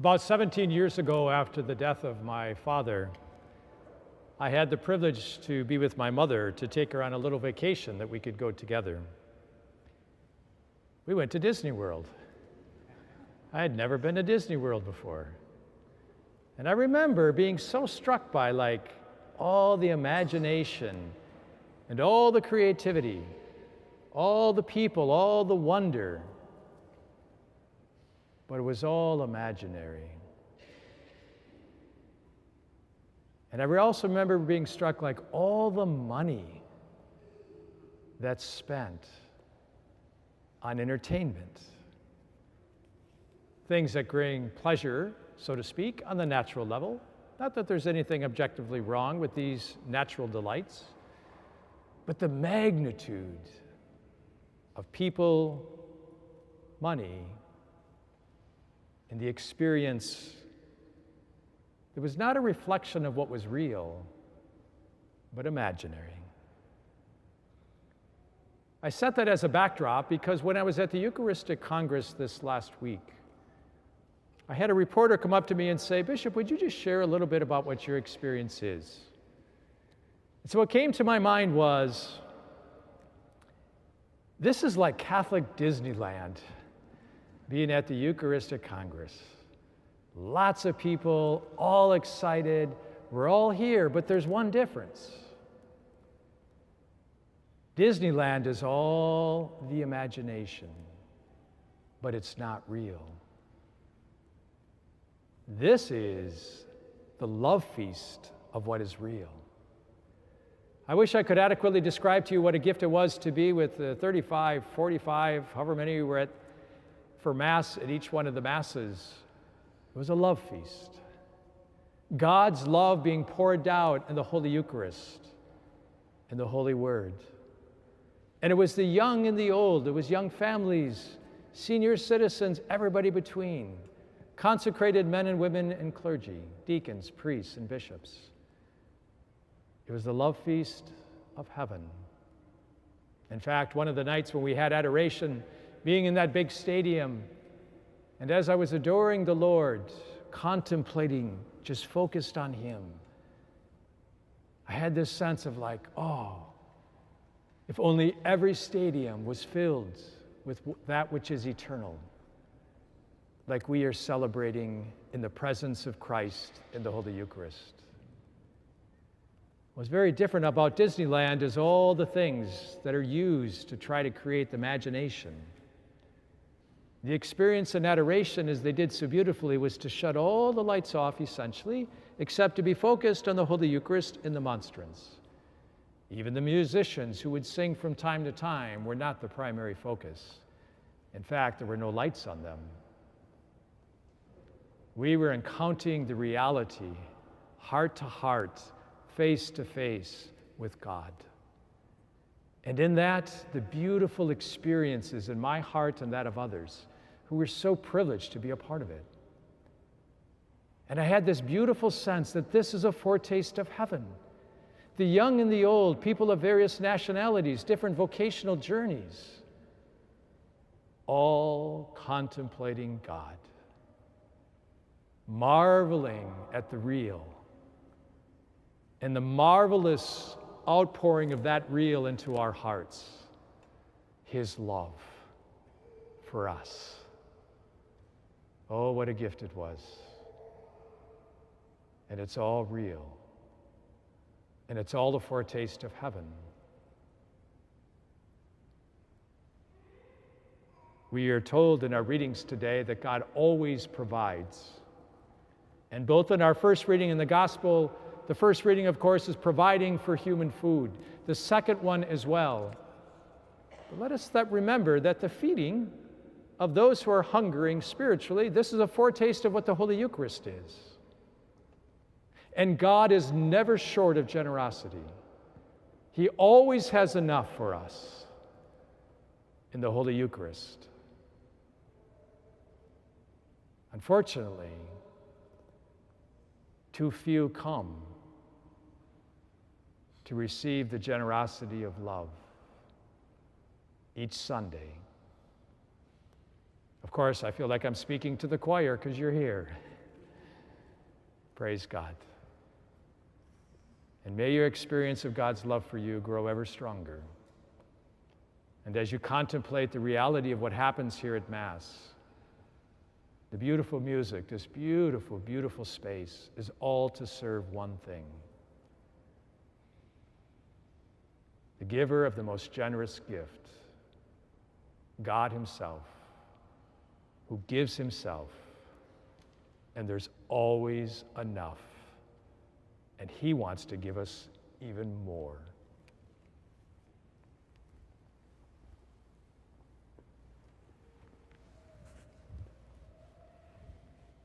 About 17 years ago, after the death of my father, I had the privilege to be with my mother to take her on a little vacation that we could go together. We went to Disney World. I had never been to Disney World before. And I remember being so struck by all the imagination and all the creativity, all the people, all the wonder. But it was all imaginary. And I also remember being struck all the money that's spent on entertainment. Things that bring pleasure, so to speak, on the natural level. Not that there's anything objectively wrong with these natural delights, but the magnitude of people, money, and the experience, it was not a reflection of what was real, but imaginary. I set that as a backdrop because when I was at the Eucharistic Congress this last week, I had a reporter come up to me and say, "Bishop, would you just share a little bit about what your experience is?" And so what came to my mind was, this is like Catholic Disneyland, being at the Eucharistic Congress. Lots of people, all excited. We're all here, but there's one difference. Disneyland is all the imagination, but it's not real. This is the love feast of what is real. I wish I could adequately describe to you what a gift it was to be with 35, 45, however many we were at for Mass at each one of the Masses. It was a love feast. God's love being poured out in the Holy Eucharist, in the Holy Word. And it was the young and the old. It was young families, senior citizens, everybody between. Consecrated men and women and clergy, deacons, priests, and bishops. It was the love feast of heaven. In fact, one of the nights when we had adoration, being in that big stadium, and as I was adoring the Lord, contemplating, just focused on Him, I had this sense of if only every stadium was filled with that which is eternal, like we are celebrating in the presence of Christ in the Holy Eucharist. What's very different about Disneyland is all the things that are used to try to create the imagination. The experience in adoration, as they did so beautifully, was to shut all the lights off, essentially, except to be focused on the Holy Eucharist in the monstrance. Even the musicians who would sing from time to time were not the primary focus. In fact, there were no lights on them. We were encountering the reality, heart to heart, face to face with God. And in that, the beautiful experiences in my heart and that of others who were so privileged to be a part of it. And I had this beautiful sense that this is a foretaste of heaven. The young and the old, people of various nationalities, different vocational journeys, all contemplating God, marveling at the real, and the marvelous outpouring of that real into our hearts, His love for us. Oh, what a gift it was. And it's all real. And it's all the foretaste of heaven. We are told in our readings today that God always provides. And both in our first reading in the Gospel, the first reading, of course, is providing for human food. The second one as well. But let us remember that the feeding of those who are hungering spiritually, this is a foretaste of what the Holy Eucharist is. And God is never short of generosity. He always has enough for us in the Holy Eucharist. Unfortunately, too few come to receive the generosity of love each Sunday. Of course, I feel like I'm speaking to the choir because you're here. Praise God. And may your experience of God's love for you grow ever stronger. And as you contemplate the reality of what happens here at Mass, the beautiful music, this beautiful, beautiful space is all to serve one thing. The giver of the most generous gift, God Himself, who gives Himself, and there's always enough, and He wants to give us even more.